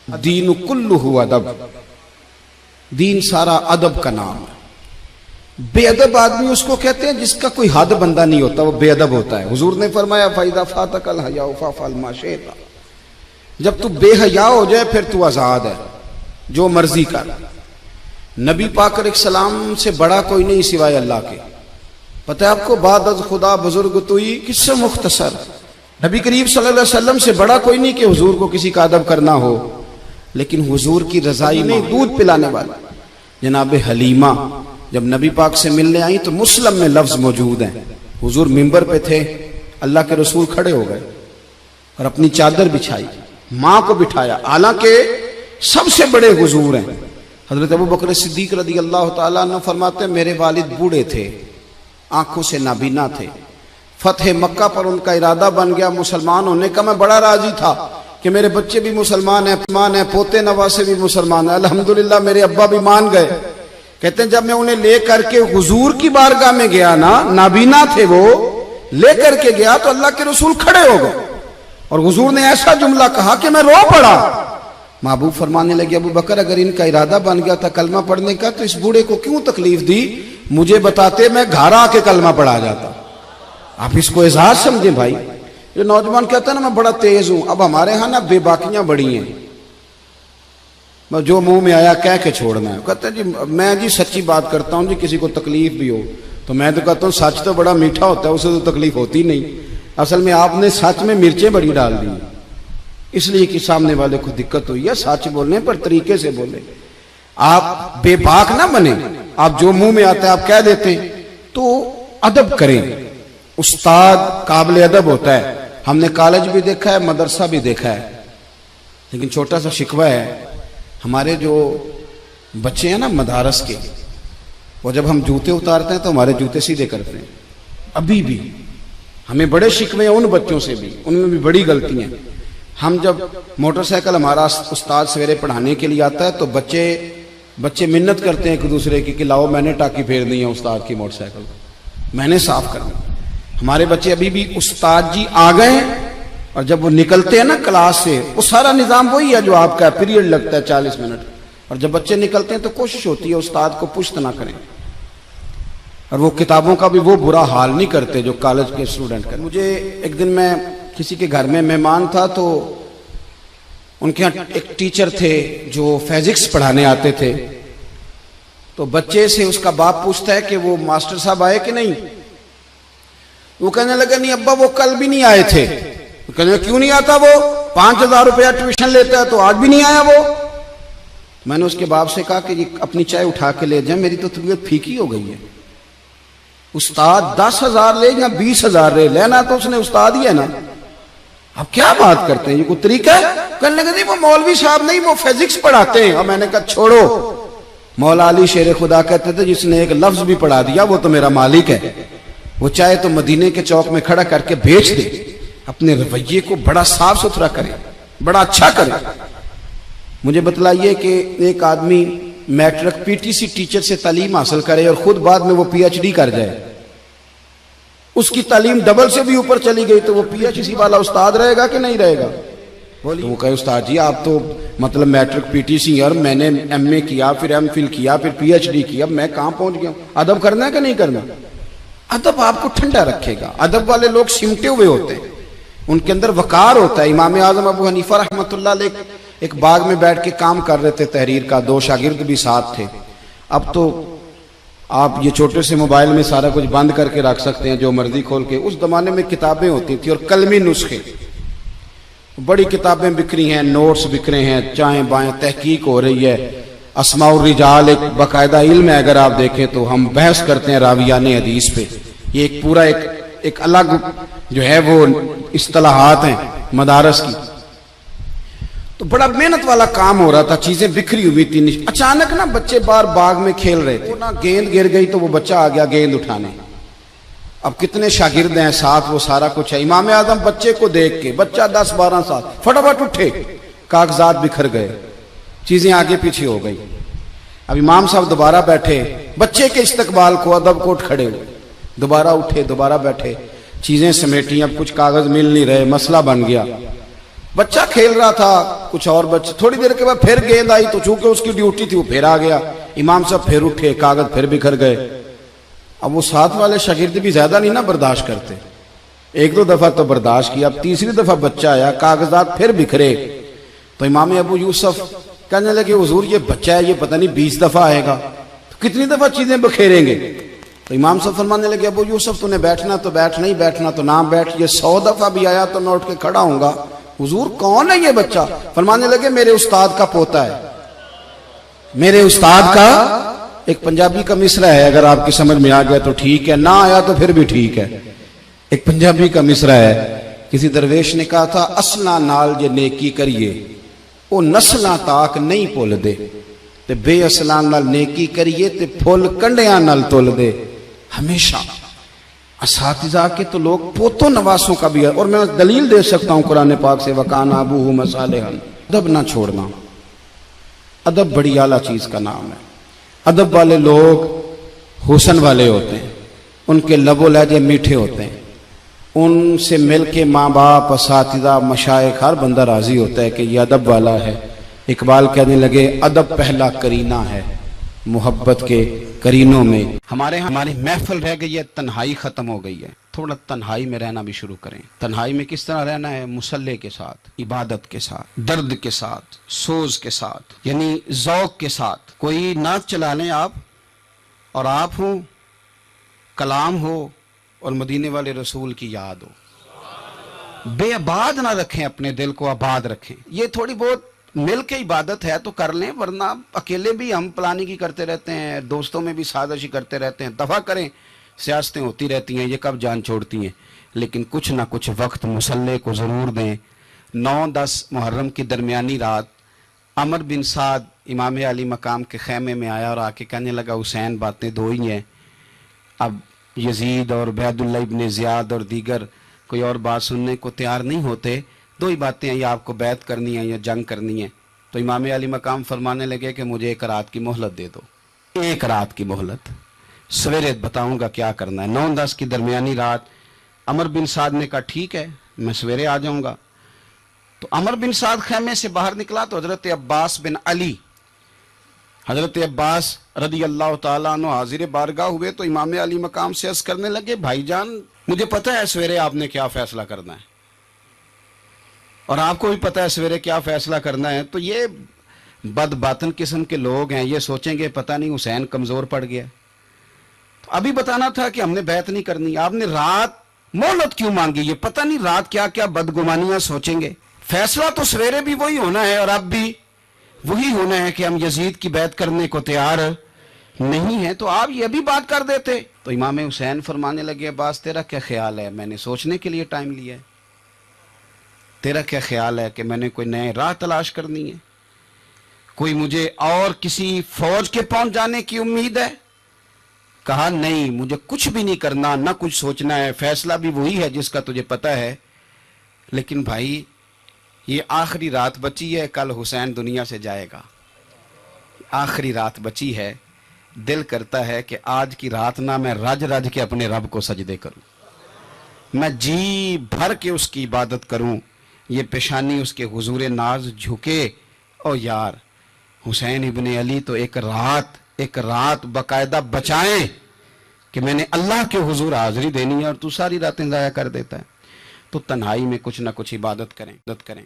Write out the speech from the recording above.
دین کلہ ادب، دین سارا ادب کا نام ہے۔ بے ادب آدمی اس کو کہتے ہیں جس کا کوئی حد بندہ نہیں ہوتا، وہ بے ادب ہوتا ہے۔ حضور نے فرمایا فَإِذَا فَاتَكَ الْحَيَاءُ فَافْعَلْ مَا شِئْتَ، جب تو بے حیا ہو جائے پھر تو آزاد ہے، جو مرضی کر۔ نبی پاک علیہ السلام سے بڑا کوئی نہیں سوائے اللہ کے۔ پتہ ہے آپ کو، بعد از خدا بزرگ توئی کس سے مختصر، نبی کریم صلی اللہ علیہ وسلم سے بڑا کوئی نہیں کہ حضور کو کسی کا ادب کرنا ہو۔ لیکن حضور کی رضائی میں دودھ پلانے والا جناب حلیمہ جب نبی پاک سے ملنے آئیں تو مسلم میں لفظ موجود ہیں، حضور منبر پہ تھے، اللہ کے رسول کھڑے ہو گئے اور اپنی چادر بچھائی، ماں کو بٹھایا، حالانکہ سب سے بڑے حضور ہیں۔ حضرت ابو بکر صدیق رضی اللہ تعالیٰ عنہ فرماتے ہیں میرے والد بوڑھے تھے، آنکھوں سے نابینا تھے، فتح مکہ پر ان کا ارادہ بن گیا مسلمان ہونے کا، میں بڑا راضی تھا کہ میرے بچے بھی مسلمان ہیں، پوتے نواسے بھی مسلمان ہیں، الحمدللہ میرے ابا بھی مان گئے۔ کہتے ہیں جب میں انہیں لے کر کے حضور کی بارگاہ میں گیا نا، نابینا تھے وہ، لے کر کے گیا تو اللہ کے رسول کھڑے ہو گئے اور حضور نے ایسا جملہ کہا کہ میں رو پڑا۔ محبوب فرمانے لگے ابو بکر اگر ان کا ارادہ بن گیا تھا کلمہ پڑھنے کا تو اس بوڑھے کو کیوں تکلیف دی، مجھے بتاتے میں گھر آ کے کلمہ پڑھا جاتا۔ آپ اس کو اعزاز سمجھیں بھائی۔ جو نوجوان کہتا ہے نا میں بڑا تیز ہوں، اب ہمارے ہاں نا بے باکیاں بڑی ہیں، جو منہ میں آیا کہہ کے چھوڑنا ہے۔ کہتا ہے جی میں جی سچی بات کرتا ہوں، جی کسی کو تکلیف بھی ہو تو میں تو کہتا ہوں سچ تو بڑا میٹھا ہوتا ہے، اسے تو تکلیف ہوتی نہیں۔ اصل میں آپ نے سچ میں مرچیں بڑی ڈال دی، اس لیے کہ سامنے والے کو دقت ہوئی ہے۔ سچ بولنے پر طریقے سے بولے، آپ بے باک نہ بنے، آپ جو منہ میں آتا ہے آپ کہہ دیتے ہیں، تو ادب کریں۔ استاد قابل ادب ہوتا ہے، ہم نے کالج بھی دیکھا ہے، مدرسہ بھی دیکھا ہے، لیکن چھوٹا سا شکوہ ہے، ہمارے جو بچے ہیں نا مدارس کے، وہ جب ہم جوتے اتارتے ہیں تو ہمارے جوتے سیدھے کرتے ہیں۔ ابھی بھی ہمیں بڑے شکوے ہیں ان بچوں سے بھی، ان میں بھی بڑی غلطی ہیں۔ ہم جب موٹر سائیکل ہمارا استاد سویرے پڑھانے کے لیے آتا ہے تو بچے منت کرتے ہیں ایک دوسرے کی کہ لاؤ میں نے ٹاکی پھیرنی ہے استاد کی موٹر سائیکل کو، میں نے صاف کرنا۔ ہمارے بچے ابھی بھی استاد جی آ گئے ہیں، اور جب وہ نکلتے ہیں نا کلاس سے وہ سارا نظام وہی ہے جو آپ کا پیریڈ لگتا ہے 40 منٹ، اور جب بچے نکلتے ہیں تو کوشش ہوتی ہے استاد کو پشت نہ کریں، اور وہ کتابوں کا بھی وہ برا حال نہیں کرتے جو کالج کے اسٹوڈنٹ کرتے۔ مجھے ایک دن میں کسی کے گھر میں مہمان تھا تو ان کے یہاں ایک ٹیچر تھے جو فزکس پڑھانے آتے تھے، تو بچے سے اس کا باپ پوچھتا ہے کہ وہ ماسٹر صاحب آئے کہ نہیں؟ وہ کہنے لگا نہیں ابا وہ کل بھی نہیں آئے تھے۔ وہ کہنے لگا کیوں نہیں آتا، وہ 5000 روپیہ ٹیوشن لیتا ہے تو آج بھی نہیں آیا وہ۔ میں نے اس کے باپ سے کہا کہ اپنی چائے اٹھا کے لے جائیں، میری تو طبیعت پھیکی ہو گئی ہے۔ استاد 10,000 لے یا 20,000 لے، لینا تو اس نے استاد ہی ہے نا، آپ کیا بات کرتے ہیں، یہ کوئی طریقہ ہے؟ کہنے لگا نہیں وہ مولوی صاحب نہیں، وہ فزکس پڑھاتے ہیں۔ اور میں نے کہا چھوڑو، مولا علی شیر خدا کہتے تھے جس نے ایک لفظ بھی پڑھا دیا وہ تو میرا مالک ہے، وہ چاہے تو مدینے کے چوک میں کھڑا کر کے بیچ دے، اپنے رویے کو بڑا صاف ستھرا کرے، بڑا اچھا کرے۔ مجھے بتلائیے کہ ایک آدمی matric P T C teacher سے تعلیم حاصل کرے اور خود بعد میں وہ پی ایچ ڈی کر جائے، اس کی تعلیم ڈبل سے بھی اوپر چلی گئی تو وہ پی ایچ ڈی والا استاد رہے گا کہ نہیں رہے گا؟ تو وہ کہے استاد جی آپ تو مطلب میٹرک پی ٹی سی اور میں نے ایم اے کیا، پھر ایم فل کیا، پھر پی ایچ ڈی کیا، میں کہاں پہنچ گیا ہوں؟ ادب کرنا ہے کہ نہیں کرنا؟ ادب آپ کو ٹھنڈا رکھے گا۔ ادب والے لوگ سمٹے ہوئے ہوتے ہیں، ان کے اندر وقار ہوتا ہے۔ امام اعظم ابو حنیفہ رحمۃ اللہ علیہ ایک باغ میں بیٹھ کے کام کر رہے تھے تحریر کا، 2 شاگرد بھی ساتھ تھے۔ اب تو آپ یہ چھوٹے سے موبائل میں سارا کچھ بند کر کے رکھ سکتے ہیں، جو مرضی کھول کے۔ اس زمانے میں کتابیں ہوتی تھی اور قلمی نسخے، بڑی کتابیں بکری ہیں، نوٹس بکرے ہیں، چائیں بائیں تحقیق ہو رہی ہے۔ اسماء الرجال ایک باقاعدہ علم ہے، اگر آپ دیکھیں تو ہم بحث کرتے ہیں راویان حدیث پہ، یہ ایک پورا ایک الگ جو ہے وہ اصطلاحات ہیں مدارس کی۔ تو بڑا محنت والا کام ہو رہا تھا، چیزیں بکھری ہوئی تھی۔ اچانک نا بچے باہر باغ میں کھیل رہے تھے، گیند گر گئی تو وہ بچہ آ گیا گیند اٹھانے۔ اب کتنے شاگرد ہیں ساتھ، وہ سارا کچھ ہے۔ امام اعظم بچے کو دیکھ کے، بچہ 10-12 سال، فٹافٹ اٹھے، کاغذات بکھر گئے، چیزیں آگے پیچھے ہو گئی۔ اب امام صاحب دوبارہ بیٹھے، بچے کے استقبال کو ادب کو اٹھ کھڑے ہوئے، دوبارہ اٹھے، دوبارہ بیٹھے، چیزیں سمیٹی، اب کچھ کاغذ مل نہیں رہے، مسئلہ بن گیا۔ بچہ کھیل رہا تھا، کچھ اور بچے، تھوڑی دیر کے بعد پھر گیند آئی تو چونکہ اس کی ڈیوٹی تھی وہ پھر آ گیا، امام صاحب پھر اٹھے، کاغذ پھر بکھر گئے۔ اب وہ ساتھ والے شاگرد بھی زیادہ نہیں نا برداشت کرتے، ایک دو دفعہ تو برداشت کیا، اب تیسری دفعہ بچہ آیا، کاغذات پھر بکھرے، تو امام ابو یوسف کہنے لگے حضور یہ بچہ ہے، یہ پتہ نہیں 20 دفعہ آئے گا، تو کتنی دفعہ چیزیں بکھیریں گے؟ تو امام صاحب فرمانے لگے ابو یوسف تو نے بیٹھنا تو بیٹھ، نہیں بیٹھنا تو نہ بیٹھ، یہ 100 دفعہ بھی آیا تو میں اٹھ کے کھڑا ہوں گا۔ حضور کون ہے یہ بچہ؟ فرمانے لگے میرے استاد کا پوتا ہے، میرے استاد کا۔ ایک پنجابی کا مصرع ہے، اگر آپ کی سمجھ میں آ گیا تو ٹھیک ہے، نہ آیا تو پھر بھی ٹھیک ہے۔ ایک پنجابی کا مصرع ہے، کسی درویش نے کہا تھا اصلاں نال جے نیکی کریے وہ نسلاں تاک نہیں بھول دے، تے بے اصلاں نال نیکی کریے تے پھول کنڈیاں نال تول دے۔ ہمیشہ اساتذہ کے تو لوگ پوتوں نواسوں کا بھی ہے، اور میں دلیل دے سکتا ہوں قرآن پاک سے، وَكَانَ أَبُوهُمَا صَالِحًا۔ ادب نہ چھوڑنا، ادب بڑی اعلیٰ چیز کا نام ہے۔ ادب والے لوگ حسن والے ہوتے ہیں، ان کے لب و لہجے میٹھے ہوتے ہیں، ان سے مل کے ماں باپ، اساتذہ، مشائخ، ہر بندہ راضی ہوتا ہے کہ یہ ادب والا ہے۔ اقبال کہنے لگے ادب پہلا کرینہ ہے محبت کے کرینوں میں۔ ہماری محفل رہ گئی ہے، تنہائی ختم ہو گئی ہے، تھوڑا تنہائی میں رہنا بھی شروع کریں۔ تنہائی میں کس طرح رہنا ہے؟ مصلح کے ساتھ، عبادت کے ساتھ، درد کے ساتھ، سوز کے ساتھ، یعنی ذوق کے ساتھ۔ کوئی نعت چلا لیں آپ، اور آپ ہوں، کلام ہو، اور مدینے والے رسول کی یاد ہو۔ بے آباد نہ رکھیں، اپنے دل کو آباد رکھیں۔ یہ تھوڑی بہت مل کے عبادت ہے تو کر لیں، ورنہ اکیلے بھی ہم پلاننگ ہی کرتے رہتے ہیں، دوستوں میں بھی سازشی کرتے رہتے ہیں، دفعہ کریں، سیاستیں ہوتی رہتی ہیں، یہ کب جان چھوڑتی ہیں، لیکن کچھ نہ کچھ وقت مصلح کو ضرور دیں۔ 9-10 محرم کی درمیانی رات عمر بن سعد امام علی مقام کے خیمے میں آیا اور آ کے کہنے لگا حسین باتیں دو ہی ہیں، اب یزید اور عبید اللہ ابن زیاد اور دیگر کوئی اور بات سننے کو تیار نہیں ہوتے، دو ہی باتیں ہیں، یا آپ کو بیعت کرنی ہے یا جنگ کرنی ہے۔ تو امام علی مقام فرمانے لگے کہ مجھے 1 رات کی مہلت دے دو، 1 رات کی مہلت، سویرے بتاؤں گا کیا کرنا ہے۔ 9-10 کی درمیانی رات عمر بن سعد نے کہا ٹھیک ہے میں سویرے آ جاؤں گا۔ تو عمر بن سعد خیمے سے باہر نکلا تو حضرت عباس بن علی، حضرت عباس رضی اللہ تعالیٰ عنہ حاضر بارگاہ ہوئے تو امام علی مقام سے عرض کرنے لگے بھائی جان مجھے پتہ ہے سویرے آپ نے کیا فیصلہ کرنا ہے، اور آپ کو بھی پتہ ہے سویرے کیا فیصلہ کرنا ہے، تو یہ بد باطن قسم کے لوگ ہیں، یہ سوچیں گے پتہ نہیں حسین کمزور پڑ گیا، تو ابھی بتانا تھا کہ ہم نے بیعت نہیں کرنی، آپ نے رات مہلت کیوں مانگی، یہ پتہ نہیں رات کیا کیا بدگمانیاں سوچیں گے۔ فیصلہ تو سویرے بھی وہی ہونا ہے اور اب بھی وہی ہونا ہے کہ ہم یزید کی بیعت کرنے کو تیار نہیں ہیں، تو آپ یہ بھی بات کر دیتے۔ تو امام حسین فرمانے لگے عباس تیرا کیا خیال ہے، میں نے سوچنے کے لیے ٹائم لیا ہے، تیرا کیا خیال ہے کہ میں نے کوئی نئے راہ تلاش کرنی ہے، کوئی مجھے اور کسی فوج کے پہنچ جانے کی امید ہے؟ کہا نہیں مجھے کچھ بھی نہیں کرنا، نہ کچھ سوچنا ہے، فیصلہ بھی وہی ہے جس کا تجھے پتہ ہے، لیکن بھائی یہ آخری رات بچی ہے، کل حسین دنیا سے جائے گا، آخری رات بچی ہے، دل کرتا ہے کہ آج کی رات نہ میں رج رج کے اپنے رب کو سجدے کروں، میں جی بھر کے اس کی عبادت کروں، یہ پیشانی اس کے حضور ناز جھکے۔ او یار حسین ابن علی تو ایک رات باقاعدہ بچائیں کہ میں نے اللہ کے حضور حاضری دینی ہے، اور تو ساری راتیں ضائع کر دیتا ہے۔ تو تنہائی میں کچھ نہ کچھ عبادت کریں۔